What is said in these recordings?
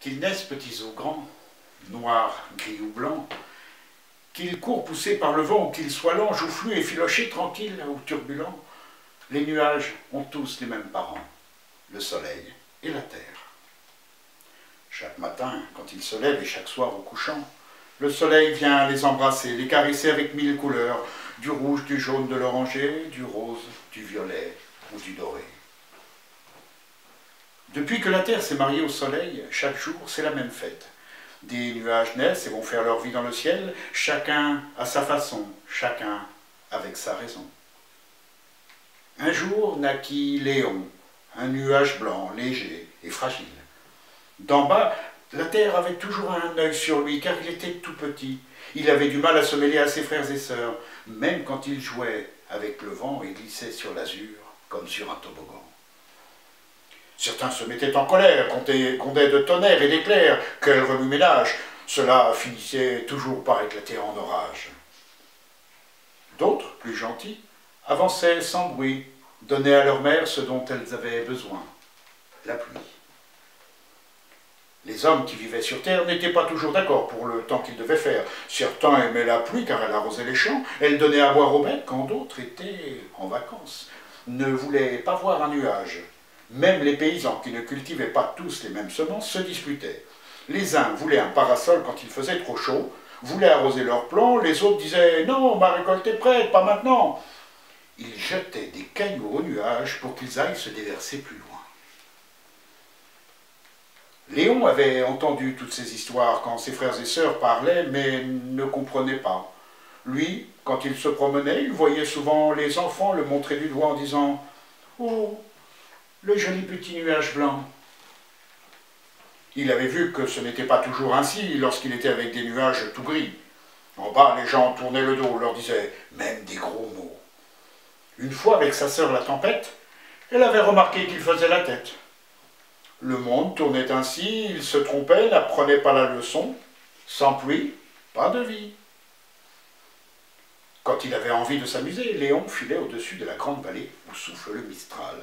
Qu'ils naissent petits ou grands, noirs, gris ou blancs, qu'ils courent poussés par le vent, ou qu'ils soient lents, joufflus, effilochés, tranquilles ou turbulents, les nuages ont tous les mêmes parents, le soleil et la terre. Chaque matin, quand ils se lèvent et chaque soir au couchant, le soleil vient les embrasser, les caresser avec 1000 couleurs, du rouge, du jaune, de l'oranger, du rose, du violet ou du doré. Depuis que la terre s'est mariée au soleil, chaque jour c'est la même fête. Des nuages naissent et vont faire leur vie dans le ciel, chacun à sa façon, chacun avec sa raison. Un jour naquit Léon, un nuage blanc, léger et fragile. D'en bas, la terre avait toujours un œil sur lui, car il était tout petit. Il avait du mal à se mêler à ses frères et sœurs, même quand il jouait avec le vent et glissait sur l'azur, comme sur un toboggan. Certains se mettaient en colère, grondaient de tonnerre et d'éclairs, quel remue-ménage. Cela finissait toujours par éclater en orage. D'autres, plus gentils, avançaient sans bruit, donnaient à leur mère ce dont elles avaient besoin, la pluie. Les hommes qui vivaient sur terre n'étaient pas toujours d'accord pour le temps qu'ils devaient faire. Certains aimaient la pluie car elle arrosait les champs, elle donnait à boire aux bêtes quand d'autres étaient en vacances, ne voulaient pas voir un nuage. Même les paysans qui ne cultivaient pas tous les mêmes semences se disputaient. Les uns voulaient un parasol quand il faisait trop chaud, voulaient arroser leurs plants, les autres disaient « Non, ma récolte est prête, pas maintenant !» Ils jetaient des cailloux aux nuages pour qu'ils aillent se déverser plus loin. Léon avait entendu toutes ces histoires quand ses frères et sœurs parlaient, mais ne comprenait pas. Lui, quand il se promenait, il voyait souvent les enfants le montrer du doigt en disant « Oh, le joli petit nuage blanc !» Il avait vu que ce n'était pas toujours ainsi lorsqu'il était avec des nuages tout gris. En bas, les gens tournaient le dos, leur disaient même des gros mots. Une fois, avec sa sœur la tempête, elle avait remarqué qu'il faisait la tête. Le monde tournait ainsi, il se trompait, n'apprenait pas la leçon. Sans pluie, pas de vie. Quand il avait envie de s'amuser, Léon filait au-dessus de la grande vallée où souffle le Mistral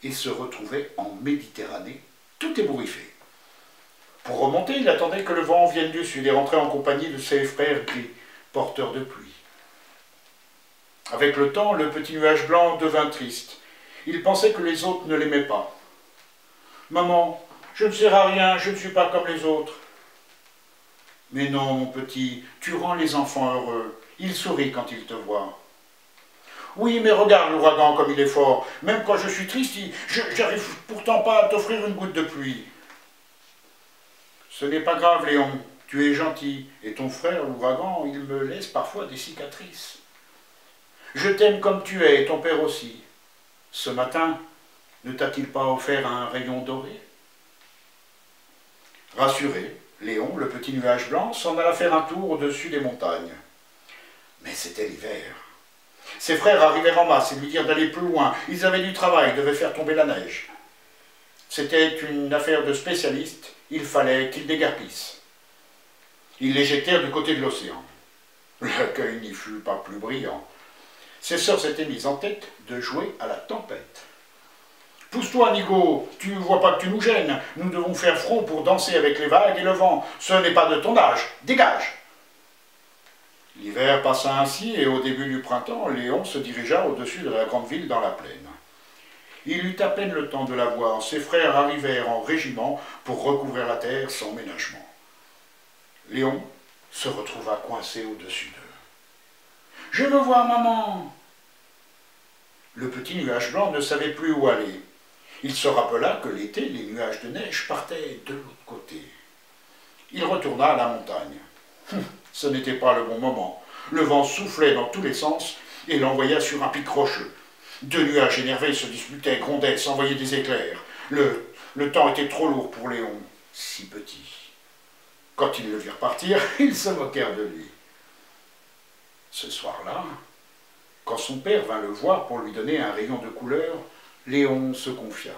et se retrouvait en Méditerranée, tout ébouriffé. Pour remonter, il attendait que le vent vienne du sud et rentrait en compagnie de ses frères gris, porteurs de pluie. Avec le temps, le petit nuage blanc devint triste. Il pensait que les autres ne l'aimaient pas. « Maman, je ne sers à rien, je ne suis pas comme les autres. »« Mais non, mon petit, tu rends les enfants heureux. Ils sourient quand ils te voient. »« Oui, mais regarde l'ouragan comme il est fort. Même quand je suis triste, j'arrive pourtant pas à t'offrir une goutte de pluie. »« Ce n'est pas grave, Léon, tu es gentil. Et ton frère, l'ouragan, il me laisse parfois des cicatrices. Je t'aime comme tu es, et ton père aussi. Ce matin, ne t'a-t-il pas offert un rayon doré ?» Rassuré, Léon, le petit nuage blanc, s'en alla faire un tour au-dessus des montagnes. Mais c'était l'hiver. Ses frères arrivèrent en masse et lui dirent d'aller plus loin. Ils avaient du travail, devaient faire tomber la neige. C'était une affaire de spécialistes, il fallait qu'ils déguerpissent. Ils les jetèrent du côté de l'océan. L'accueil n'y fut pas plus brillant. Ses sœurs s'étaient mises en tête de jouer à la tempête. « Pousse-toi, Nigo, tu ne vois pas que tu nous gênes. Nous devons faire front pour danser avec les vagues et le vent. Ce n'est pas de ton âge. Dégage !» L'hiver passa ainsi, et au début du printemps, Léon se dirigea au-dessus de la grande ville dans la plaine. Il eut à peine le temps de la voir. Ses frères arrivèrent en régiment pour recouvrir la terre sans ménagement. Léon se retrouva coincé au-dessus d'eux. « Je veux voir maman !» Le petit nuage blanc ne savait plus où aller. Il se rappela que l'été, les nuages de neige partaient de l'autre côté. Il retourna à la montagne. Ce n'était pas le bon moment. Le vent soufflait dans tous les sens et l'envoya sur un pic rocheux. Deux nuages énervés se disputaient, grondaient, s'envoyaient des éclairs. Le temps était trop lourd pour Léon, si petit. Quand ils le virent partir, ils se moquèrent de lui. Ce soir-là, quand son père vint le voir pour lui donner un rayon de couleur, Léon se confia.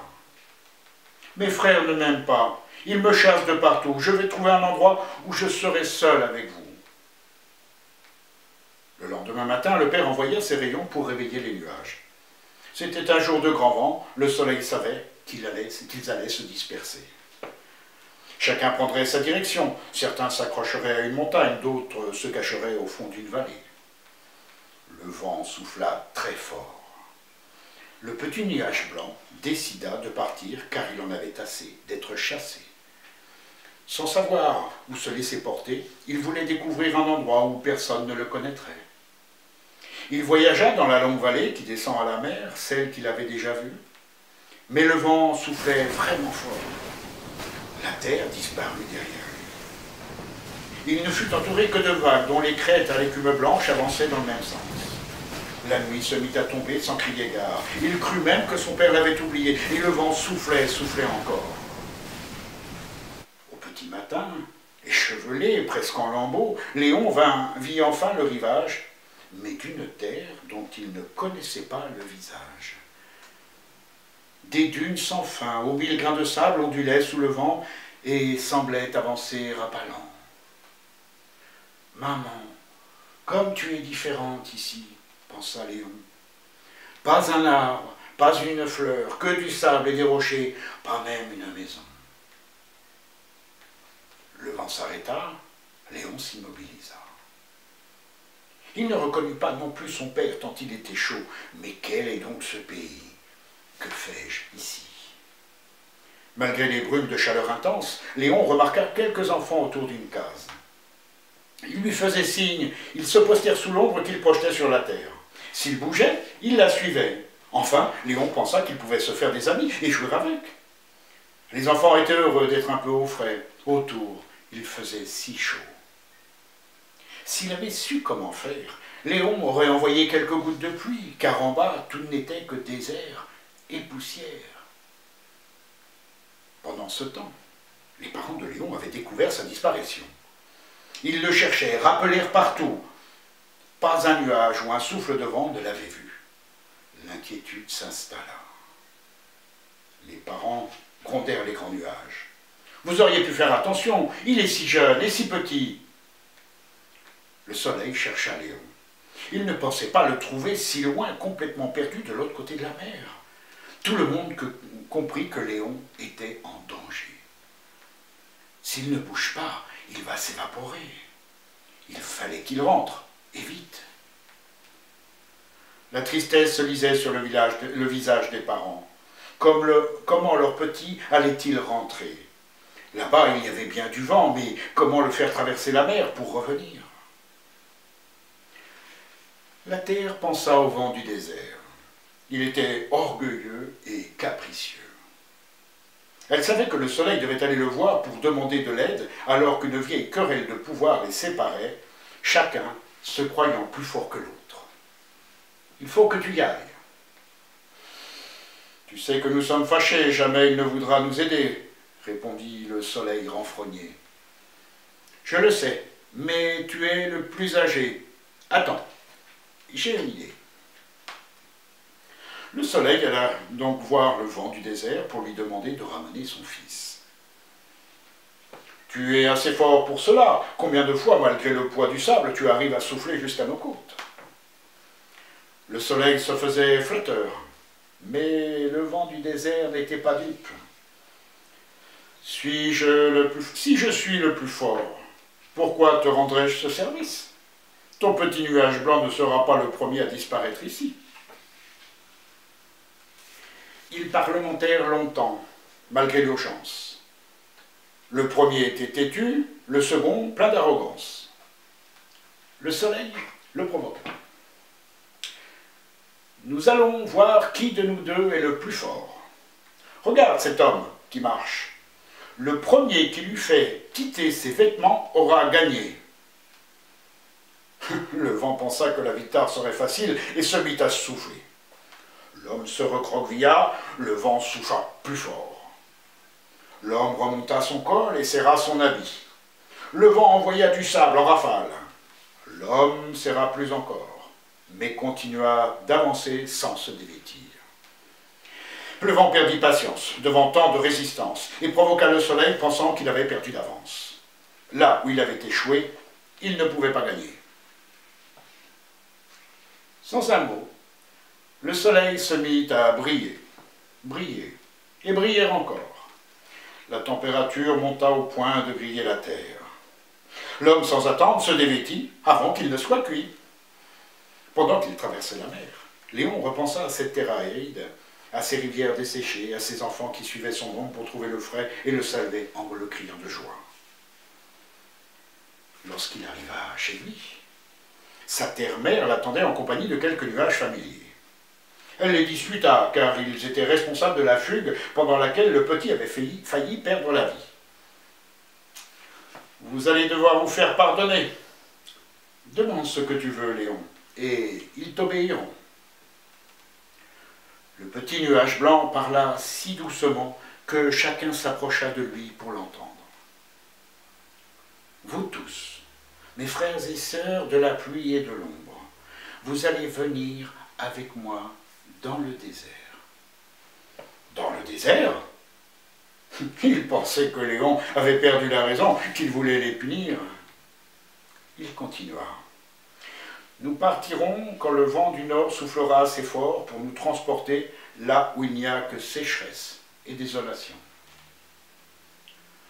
« Mes frères ne m'aiment pas, ils me chassent de partout, je vais trouver un endroit où je serai seul avec vous. » Le lendemain matin, le père envoya ses rayons pour réveiller les nuages. C'était un jour de grand vent, le soleil savait qu'ils allaient se disperser. Chacun prendrait sa direction. Certains s'accrocheraient à une montagne, d'autres se cacheraient au fond d'une vallée. Le vent souffla très fort. Le petit nuage blanc décida de partir car il en avait assez d'être chassé. Sans savoir où se laisser porter, il voulait découvrir un endroit où personne ne le connaîtrait. Il voyagea dans la longue vallée qui descend à la mer, celle qu'il avait déjà vue. Mais le vent soufflait vraiment fort. La terre disparut derrière lui. Il ne fut entouré que de vagues dont les crêtes à l'écume blanche avançaient dans le même sens. La nuit se mit à tomber sans crier gare. Il crut même que son père l'avait oublié, et le vent soufflait, soufflait encore. Au petit matin, échevelé, presque en lambeaux, Léon vit enfin le rivage, mais d'une terre dont il ne connaissait pas le visage. Des dunes sans fin, aux mille grains de sable ondulaient sous le vent et semblaient avancer rapallant. « Maman, comme tu es différente ici, » pensa Léon. « Pas un arbre, pas une fleur, que du sable et des rochers, pas même une maison. » Le vent s'arrêta, Léon s'immobilisa. Il ne reconnut pas non plus son père tant il était chaud. Mais quel est donc ce pays? Que fais-je ici? Malgré les brumes de chaleur intense, Léon remarqua quelques enfants autour d'une case. Ils lui faisaient signe, ils se postèrent sous l'ombre qu'il projetait sur la terre. S'il bougeait, ils la suivaient. Enfin, Léon pensa qu'il pouvait se faire des amis et jouer avec. Les enfants étaient heureux d'être un peu au frais. Autour, il faisait si chaud. S'il avait su comment faire, Léon aurait envoyé quelques gouttes de pluie, car en bas, tout n'était que désert et poussière. Pendant ce temps, les parents de Léon avaient découvert sa disparition. Ils le cherchaient, rappelèrent partout. Pas un nuage ou un souffle de vent ne l'avait vu. L'inquiétude s'installa. Les parents grondèrent les grands nuages. « Vous auriez pu faire attention, il est si jeune et si petit. » Le soleil chercha Léon. Il ne pensait pas le trouver si loin, complètement perdu de l'autre côté de la mer. Tout le monde comprit que Léon était en danger. S'il ne bouge pas, il va s'évaporer. Il fallait qu'il rentre, et vite. La tristesse se lisait sur le visage des parents. Comment leur petit allait-il rentrer? Là-bas, il y avait bien du vent, mais comment le faire traverser la mer pour revenir? La terre pensa au vent du désert. Il était orgueilleux et capricieux. Elle savait que le soleil devait aller le voir pour demander de l'aide, alors qu'une vieille querelle de pouvoir les séparait, chacun se croyant plus fort que l'autre. « Il faut que tu y ailles. Tu sais que nous sommes fâchés, jamais il ne voudra nous aider, » répondit le soleil renfrogné. « Je le sais, mais tu es le plus âgé. Attends, j'ai une idée. » Le soleil alla donc voir le vent du désert pour lui demander de ramener son fils. « Tu es assez fort pour cela. Combien de fois, malgré le poids du sable, tu arrives à souffler jusqu'à nos côtes ?» Le soleil se faisait flatteur, mais le vent du désert n'était pas dupe. « Si je suis le plus fort, pourquoi te rendrais-je ce service? Ton petit nuage blanc ne sera pas le premier à disparaître ici. » Ils parlementèrent longtemps, malgré l'urgence. Le premier était têtu, le second plein d'arrogance. Le soleil le provoqua. « Nous allons voir qui de nous deux est le plus fort. Regarde cet homme qui marche. Le premier qui lui fait quitter ses vêtements aura gagné. » Le vent pensa que la victoire serait facile et se mit à souffler. L'homme se recroquevilla, le vent souffla plus fort. L'homme remonta son col et serra son habit. Le vent envoya du sable en rafale. L'homme serra plus encore, mais continua d'avancer sans se dévêtir. Le vent perdit patience devant tant de résistance et provoqua le soleil pensant qu'il avait perdu d'avance. Là où il avait échoué, il ne pouvait pas gagner. Sans un mot, le soleil se mit à briller, briller et briller encore. La température monta au point de griller la terre. L'homme, sans attendre, se dévêtit avant qu'il ne soit cuit. Pendant qu'il traversait la mer, Léon repensa à cette terre aride, à ces rivières desséchées, à ces enfants qui suivaient son ombre pour trouver le frais et le saluaient en le criant de joie. Lorsqu'il arriva chez lui, sa terre-mère l'attendait en compagnie de quelques nuages familiers. Elle les disputa, car ils étaient responsables de la fugue pendant laquelle le petit avait failli perdre la vie. « Vous allez devoir vous faire pardonner. Demande ce que tu veux, Léon, et ils t'obéiront. » Le petit nuage blanc parla si doucement que chacun s'approcha de lui pour l'entendre. « Vous tous, mes frères et sœurs de la pluie et de l'ombre, vous allez venir avec moi dans le désert. » Dans le désert? Il pensait que Léon avait perdu la raison, qu'il voulait les punir. Il continua. Nous partirons quand le vent du nord soufflera assez fort pour nous transporter là où il n'y a que sécheresse et désolation.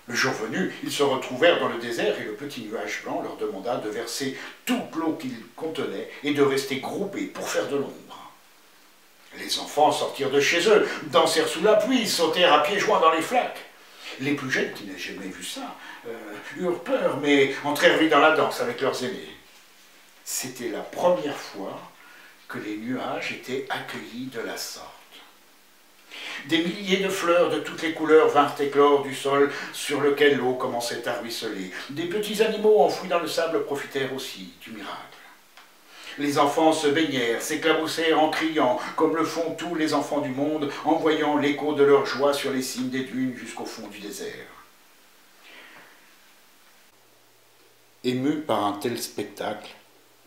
Le jour venu, ils se retrouvèrent dans le désert et le petit nuage blanc leur demanda de verser toute l'eau qu'il contenait et de rester groupés pour faire de l'ombre. Les enfants sortirent de chez eux, dansèrent sous la pluie, sautèrent à pieds joints dans les flaques. Les plus jeunes, qui n'avaient jamais vu ça, eurent peur, mais entrèrent vite dans la danse avec leurs aînés. C'était la première fois que les nuages étaient accueillis de la sorte. Des milliers de fleurs de toutes les couleurs vinrent éclore du sol sur lequel l'eau commençait à ruisseler. Des petits animaux enfouis dans le sable profitèrent aussi du miracle. Les enfants se baignèrent, s'éclaboussèrent en criant, comme le font tous les enfants du monde, en voyant l'écho de leur joie sur les cimes des dunes jusqu'au fond du désert. Ému par un tel spectacle,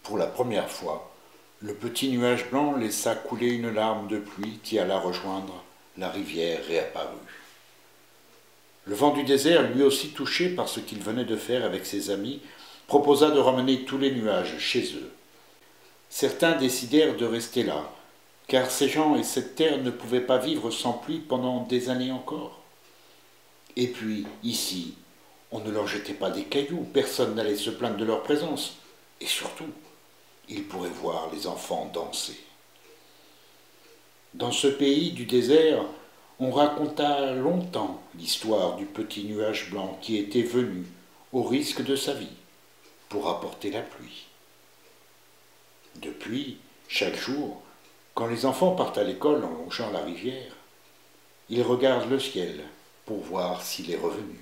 pour la première fois, le petit nuage blanc laissa couler une larme de pluie qui alla rejoindre la rivière réapparue. Le vent du désert, lui aussi touché par ce qu'il venait de faire avec ses amis, proposa de ramener tous les nuages chez eux. Certains décidèrent de rester là, car ces gens et cette terre ne pouvaient pas vivre sans pluie pendant des années encore. Et puis, ici, on ne leur jetait pas des cailloux, personne n'allait se plaindre de leur présence, et surtout, ils pourraient voir les enfants danser. Dans ce pays du désert, on raconta longtemps l'histoire du petit nuage blanc qui était venu, au risque de sa vie, pour apporter la pluie. Depuis, chaque jour, quand les enfants partent à l'école en longeant la rivière, ils regardent le ciel pour voir s'il est revenu.